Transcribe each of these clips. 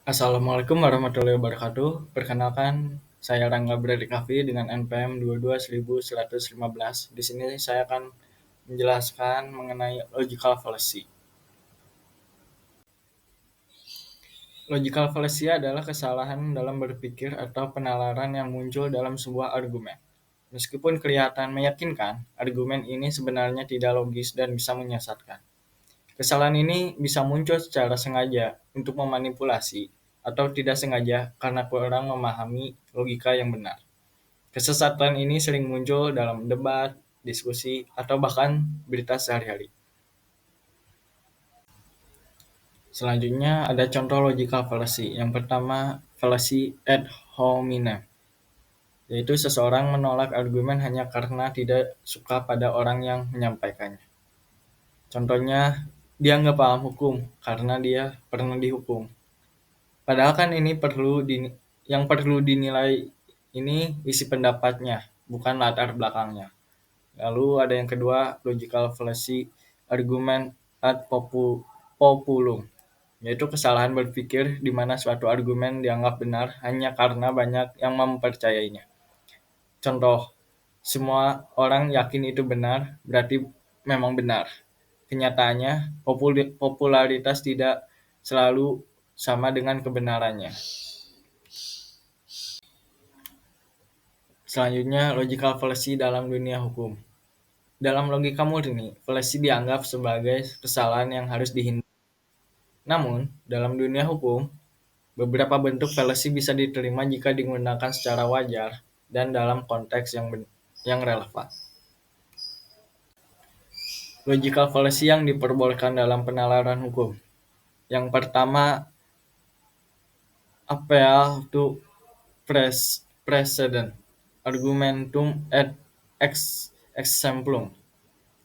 Assalamualaikum warahmatullahi wabarakatuh. Perkenalkan, saya Rangga Bradikavi dengan NPM 22.1115. Di sini saya akan menjelaskan mengenai logical fallacy. Logical fallacy adalah kesalahan dalam berpikir atau penalaran yang muncul dalam sebuah argumen. Meskipun kelihatan meyakinkan, argumen ini sebenarnya tidak logis dan bisa menyesatkan. Kesalahan ini bisa muncul secara sengaja untuk memanipulasi atau tidak sengaja karena kurang memahami logika yang benar. Kesesatan ini sering muncul dalam debat, diskusi, atau bahkan berita sehari-hari. Selanjutnya ada contoh logical fallacy. Yang pertama, fallacy ad hominem, yaitu seseorang menolak argumen hanya karena tidak suka pada orang yang menyampaikannya. Contohnya, dia nggak paham hukum karena dia pernah dihukum. Padahal kan yang perlu dinilai ini isi pendapatnya, bukan latar belakangnya. Lalu ada yang kedua, logical fallacy argument ad populum, yaitu kesalahan berpikir di mana suatu argumen dianggap benar hanya karena banyak yang mempercayainya. Contoh, semua orang yakin itu benar, berarti memang benar. Kenyataannya, popularitas tidak selalu sama dengan kebenarannya. Selanjutnya, logical fallacy dalam dunia hukum. Dalam logika murni, fallacy dianggap sebagai kesalahan yang harus dihindari. Namun, dalam dunia hukum, beberapa bentuk fallacy bisa diterima jika digunakan secara wajar dan dalam konteks yang relevan. Logical fallacy yang diperbolehkan dalam penalaran hukum. Yang pertama, appeal to precedent, argumentum ad exemplum.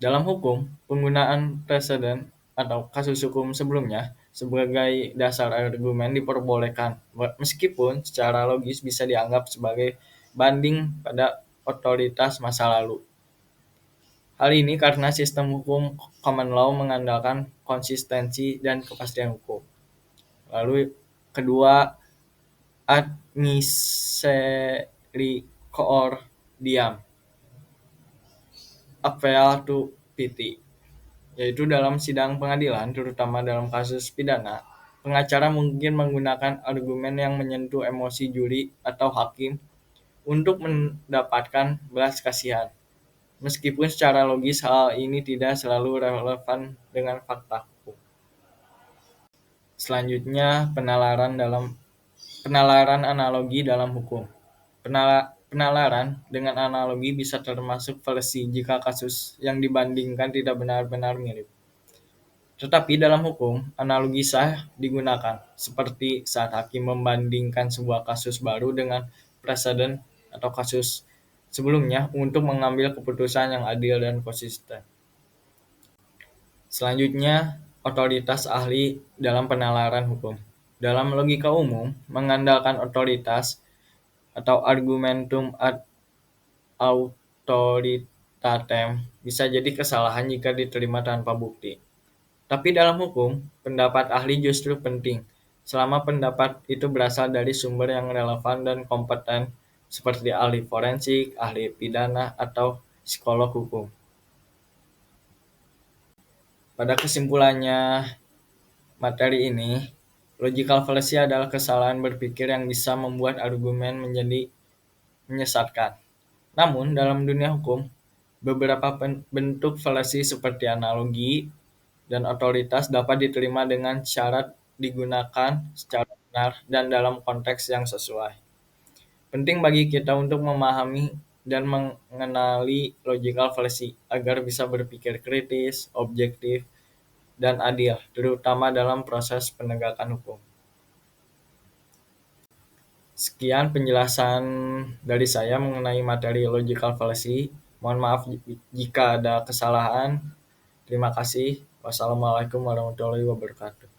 Dalam hukum, penggunaan preseden atau kasus hukum sebelumnya sebagai dasar argumen diperbolehkan, meskipun secara logis bisa dianggap sebagai banding pada otoritas masa lalu. Hal ini karena sistem hukum common law mengandalkan konsistensi dan kepastian hukum. Lalu kedua, ad misericordiam, appeal to pity, yaitu dalam sidang pengadilan, terutama dalam kasus pidana, pengacara mungkin menggunakan argumen yang menyentuh emosi juri atau hakim untuk mendapatkan belas kasihan. Meskipun secara logis hal ini tidak selalu relevan dengan fakta hukum. Selanjutnya, penalaran analogi dalam hukum. Penalaran dengan analogi bisa termasuk fallacy jika kasus yang dibandingkan tidak benar-benar mirip. Tetapi dalam hukum, analogi sah digunakan, seperti saat hakim membandingkan sebuah kasus baru dengan preseden atau kasus sebelumnya untuk mengambil keputusan yang adil dan konsisten. Selanjutnya, otoritas ahli dalam penalaran hukum. Dalam logika umum, mengandalkan otoritas atau argumentum ad authoritatem bisa jadi kesalahan jika diterima tanpa bukti. Tapi dalam hukum, pendapat ahli justru penting, selama pendapat itu berasal dari sumber yang relevan dan kompeten, seperti ahli forensik, ahli pidana, atau psikolog hukum. Pada kesimpulannya, materi ini, logical fallacy adalah kesalahan berpikir yang bisa membuat argumen menjadi menyesatkan. Namun, dalam dunia hukum, beberapa bentuk fallacy seperti analogi dan otoritas dapat diterima dengan syarat digunakan secara benar dan dalam konteks yang sesuai. Penting bagi kita untuk memahami dan mengenali logical fallacy agar bisa berpikir kritis, objektif, dan adil, terutama dalam proses penegakan hukum. Sekian penjelasan dari saya mengenai materi logical fallacy. Mohon maaf jika ada kesalahan. Terima kasih. Wassalamualaikum warahmatullahi wabarakatuh.